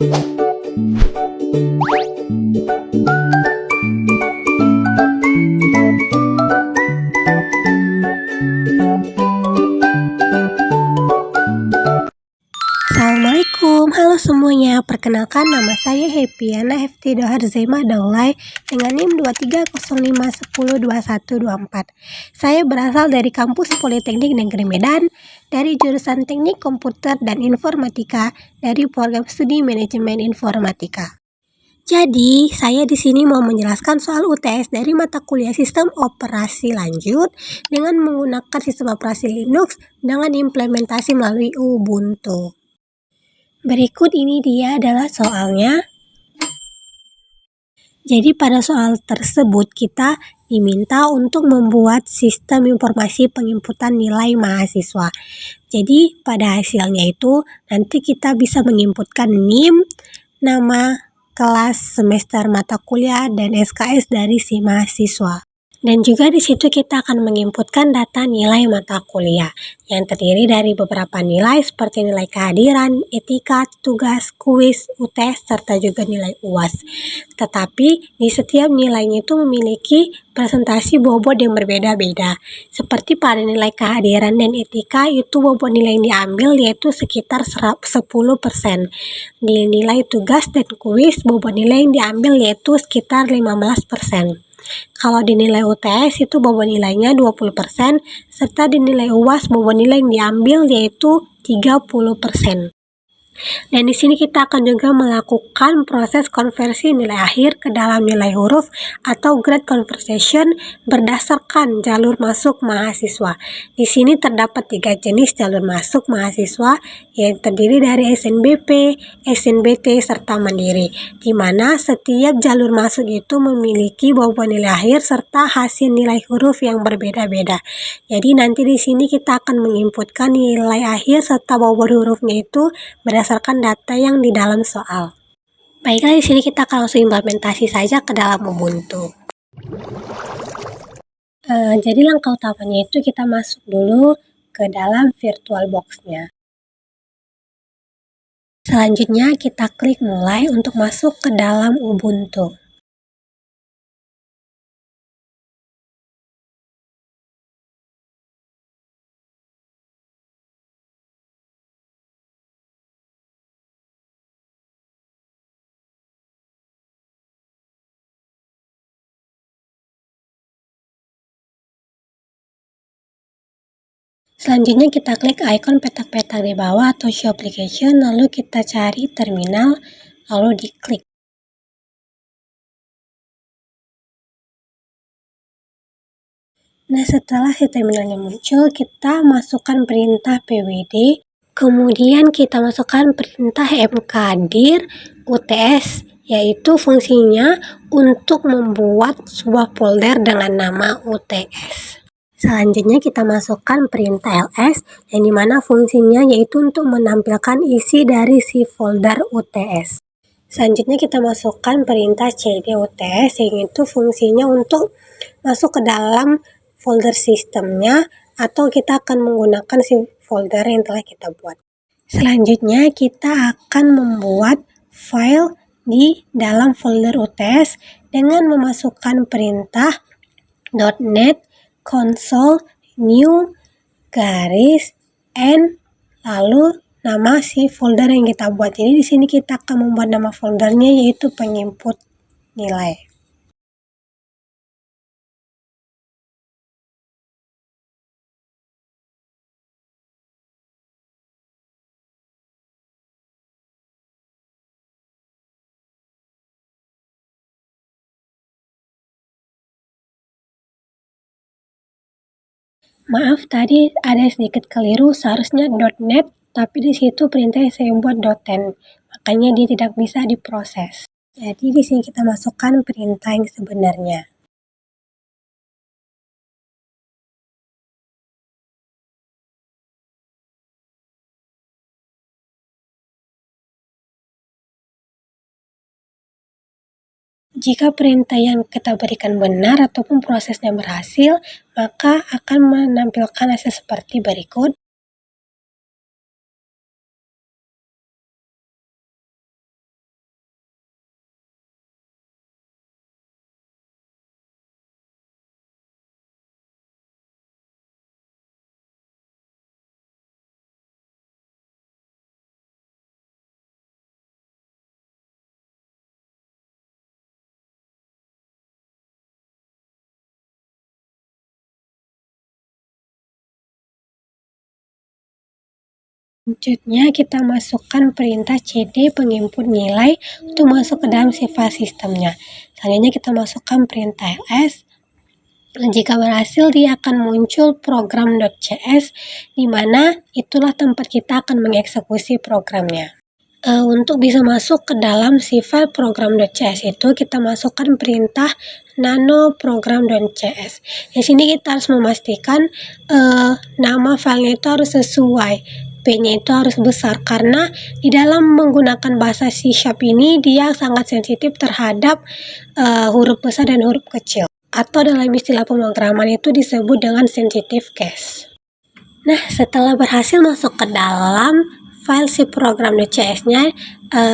Assalamualaikum, halo semuanya. Perkenalkan, nama saya Hepiana Heftidohar Zema Daulay dengan NIM 2305102124. Saya berasal dari kampus Politeknik Negeri Medan, dari jurusan Teknik Komputer dan Informatika, dari program studi Manajemen Informatika. Jadi, saya di sini mau menjelaskan soal UTS dari mata kuliah Sistem Operasi Lanjut dengan menggunakan sistem operasi Linux dengan implementasi melalui Ubuntu. Berikut ini dia adalah soalnya. Jadi pada soal tersebut kita diminta untuk membuat sistem informasi penginputan nilai mahasiswa. Jadi pada hasilnya itu nanti kita bisa menginputkan NIM, nama, kelas, semester mata kuliah, dan SKS dari si mahasiswa. Dan juga di situ kita akan menginputkan data nilai mata kuliah yang terdiri dari beberapa nilai seperti nilai kehadiran, etika, tugas, kuis, UTS, serta juga nilai UAS. Tetapi di setiap nilainya itu memiliki presentasi bobot yang berbeda-beda. Seperti pada nilai kehadiran dan etika itu bobot nilai yang diambil yaitu sekitar 10%. Di nilai tugas dan kuis bobot nilai yang diambil yaitu sekitar 15%. Kalau dinilai UTS itu bobot nilainya 20%, serta dinilai UAS bobot nilai yang diambil yaitu 30%. Dan di sini kita akan juga melakukan proses konversi nilai akhir ke dalam nilai huruf atau grade conversion berdasarkan jalur masuk mahasiswa. Di sini terdapat 3 jenis jalur masuk mahasiswa yang terdiri dari SNBP, SNBT, serta Mandiri, di mana setiap jalur masuk itu memiliki bobot nilai akhir serta hasil nilai huruf yang berbeda-beda. Jadi nanti di sini kita akan menginputkan nilai akhir serta bobot hurufnya itu berdasarkan data yang di dalam soal. Baiklah, di sini kita akan langsung implementasi saja ke dalam Ubuntu. Jadi langkah utamanya itu kita masuk dulu ke dalam VirtualBox-nya. Selanjutnya kita klik mulai untuk masuk ke dalam Ubuntu. Selanjutnya kita klik icon petak-petak di bawah atau show application, lalu kita cari terminal, lalu diklik. Nah, setelah si terminalnya muncul, kita masukkan perintah pwd, kemudian kita masukkan perintah mkdir UTS, yaitu fungsinya untuk membuat sebuah folder dengan nama UTS. Selanjutnya kita masukkan perintah ls, yang dimana fungsinya yaitu untuk menampilkan isi dari si folder UTS. Selanjutnya kita masukkan perintah cd UTS, yang itu fungsinya untuk masuk ke dalam folder sistemnya, atau kita akan menggunakan si folder yang telah kita buat. Selanjutnya kita akan membuat file di dalam folder UTS dengan memasukkan perintah .NET console new garis n lalu nama si folder yang kita buat. Jadi di sini kita akan membuat nama foldernya yaitu penginput nilai. Maaf, tadi ada sedikit keliru, seharusnya .NET, tapi di situ perintahnya saya buat .NET, makanya dia tidak bisa diproses. Jadi di sini kita masukkan perintah yang sebenarnya. Jika perintah yang kita berikan benar ataupun prosesnya berhasil, maka akan menampilkan hasil seperti berikut. Selanjutnya kita masukkan perintah cd penginput nilai untuk masuk ke dalam file sistemnya. Selanjutnya kita masukkan perintah ls. Jika berhasil, dia akan muncul program.cs, di mana itulah tempat kita akan mengeksekusi programnya. Untuk bisa masuk ke dalam si file program.cs itu, kita masukkan perintah nano program.cs. Di sini kita harus memastikan nama filenya itu harus sesuai. P-nya itu harus besar, karena di dalam menggunakan bahasa C# ini dia sangat sensitif terhadap huruf besar dan huruf kecil, atau dalam istilah pemrograman itu disebut dengan sensitive case. Nah, setelah berhasil masuk ke dalam file si program.cs-nya,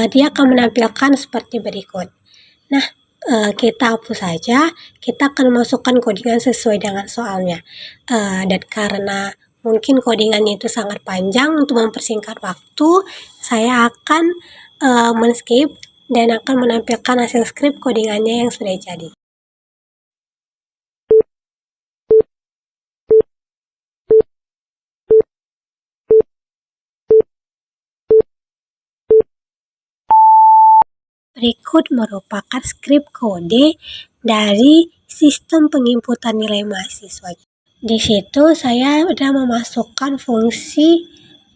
dia akan menampilkan seperti berikut. Nah, kita hapus saja, kita akan masukkan codingan sesuai dengan soalnya. Dan karena mungkin codingannya itu sangat panjang, untuk mempersingkat waktu, saya akan men-skip dan akan menampilkan hasil script codingannya yang sudah jadi. Berikut merupakan skrip kode dari sistem penginputan nilai mahasiswa. Di situ saya sudah memasukkan fungsi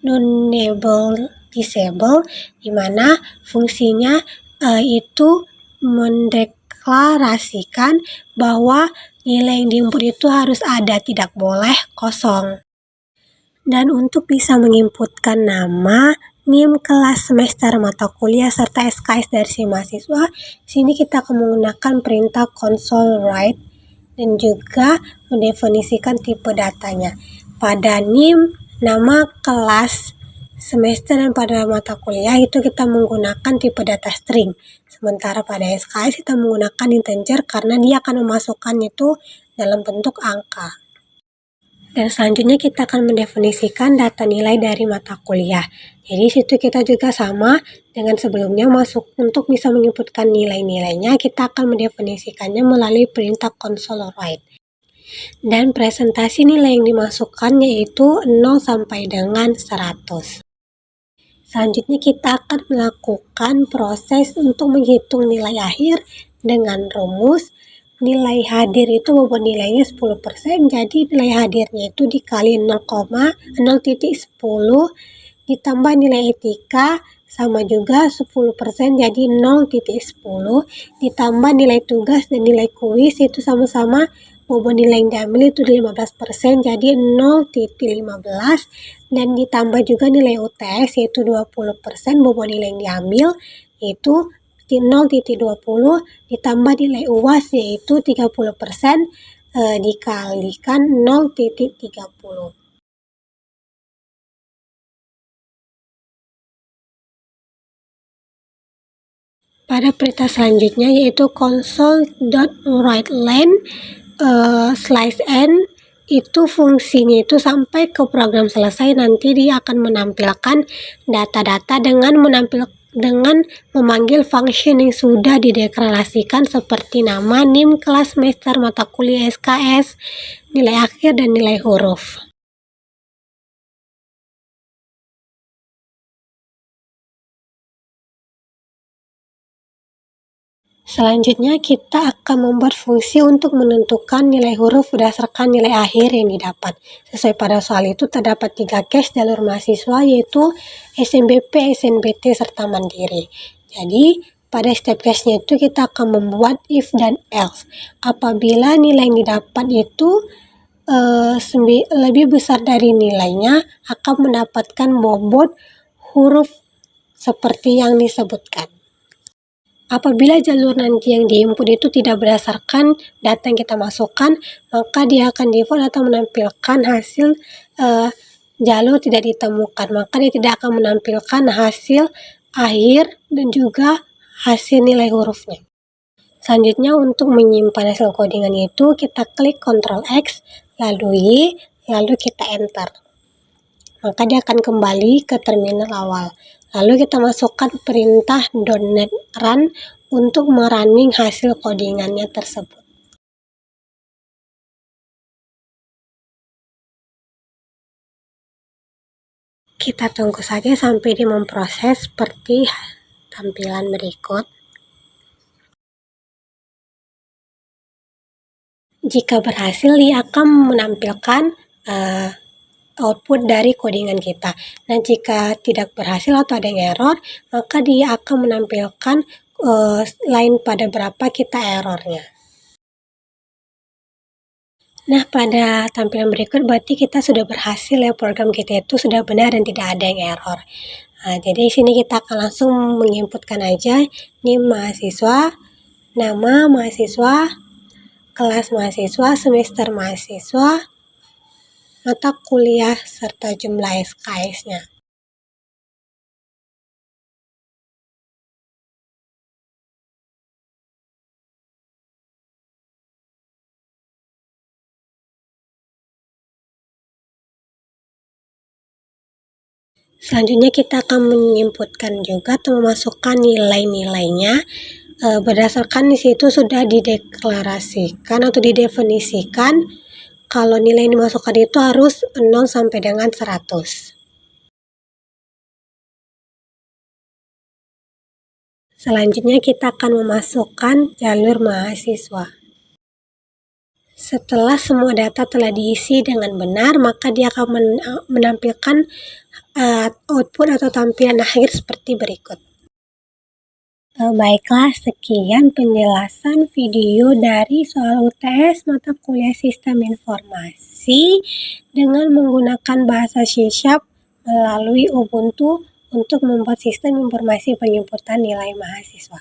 non-enable disable, di mana fungsinya itu mendeklarasikan bahwa nilai yang diinput itu harus ada, tidak boleh kosong. Dan untuk bisa menginputkan nama, NIM, kelas, semester, mata kuliah, serta SKS dari si mahasiswa, sini kita akan menggunakan perintah console write dan juga mendefinisikan tipe datanya. Pada NIM, nama, kelas, semester, dan pada mata kuliah itu kita menggunakan tipe data string. Sementara pada SKS kita menggunakan integer karena dia akan memasukkan itu dalam bentuk angka. Dan selanjutnya kita akan mendefinisikan data nilai dari mata kuliah. Jadi situ kita juga sama dengan sebelumnya, masuk untuk bisa menginputkan nilai-nilainya, kita akan mendefinisikannya melalui perintah console write. Dan presentasi nilai yang dimasukkan yaitu 0 sampai dengan 100. Selanjutnya kita akan melakukan proses untuk menghitung nilai akhir dengan rumus nilai hadir itu bobot nilainya 10%, jadi nilai hadirnya itu dikali 0,10 ditambah nilai etika sama juga 10%, jadi 0,10 ditambah nilai tugas dan nilai kuis itu sama-sama bobot nilai yang diambil itu 15%, jadi 0,15, dan ditambah juga nilai UTS yaitu 20%, bobot nilai yang diambil yaitu 0,20 ditambah nilai UAS yaitu 30%, dikalikan 0,30. Pada perintah selanjutnya yaitu console.writeLine /n, itu fungsinya itu sampai ke program selesai nanti dia akan menampilkan data-data dengan memanggil function yang sudah dideklarasikan seperti nama, NIM, kelas, semester, mata kuliah, SKS, nilai akhir, dan nilai huruf. Selanjutnya kita akan membuat fungsi untuk menentukan nilai huruf berdasarkan nilai akhir yang didapat. Sesuai pada soal itu terdapat 3 case jalur mahasiswa yaitu SNBP, SNBT, serta mandiri. Jadi pada setiap case-nya itu kita akan membuat if dan else. Apabila nilai yang didapat itu lebih besar dari nilainya, akan mendapatkan bobot huruf seperti yang disebutkan. Apabila jalur nanti yang diinput itu tidak berdasarkan data yang kita masukkan, maka dia akan default atau menampilkan hasil jalur tidak ditemukan. Maka dia tidak akan menampilkan hasil akhir dan juga hasil nilai hurufnya. Selanjutnya untuk menyimpan hasil codingan itu kita klik Ctrl X, lalu Y, lalu kita enter. Maka dia akan kembali ke terminal awal. Lalu kita masukkan perintah .NET run untuk merunning hasil codingannya tersebut. Kita tunggu saja sampai dia memproses seperti tampilan berikut. Jika berhasil, dia akan menampilkan output dari codingan kita. Dan jika tidak berhasil atau ada yang error, maka dia akan menampilkan line pada berapa kita errornya. Nah, pada tampilan berikut berarti kita sudah berhasil ya, program kita itu sudah benar dan tidak ada yang error. Nah, jadi di sini kita akan langsung menginputkan aja NIM mahasiswa, nama mahasiswa, kelas mahasiswa, semester mahasiswa, mata kuliah, serta jumlah SKS-nya. Selanjutnya kita akan menginputkan juga atau memasukkan nilai-nilainya berdasarkan di situ sudah dideklarasikan atau didefinisikan kalau nilai yang dimasukkan itu harus 0 sampai dengan 100. Selanjutnya kita akan memasukkan jalur mahasiswa. Setelah semua data telah diisi dengan benar, maka dia akan menampilkan output atau tampilan akhir seperti berikut. Baiklah, sekian penjelasan video dari soal UTS mata kuliah Sistem Informasi dengan menggunakan bahasa C# melalui Ubuntu untuk membuat sistem informasi penginputan nilai mahasiswa.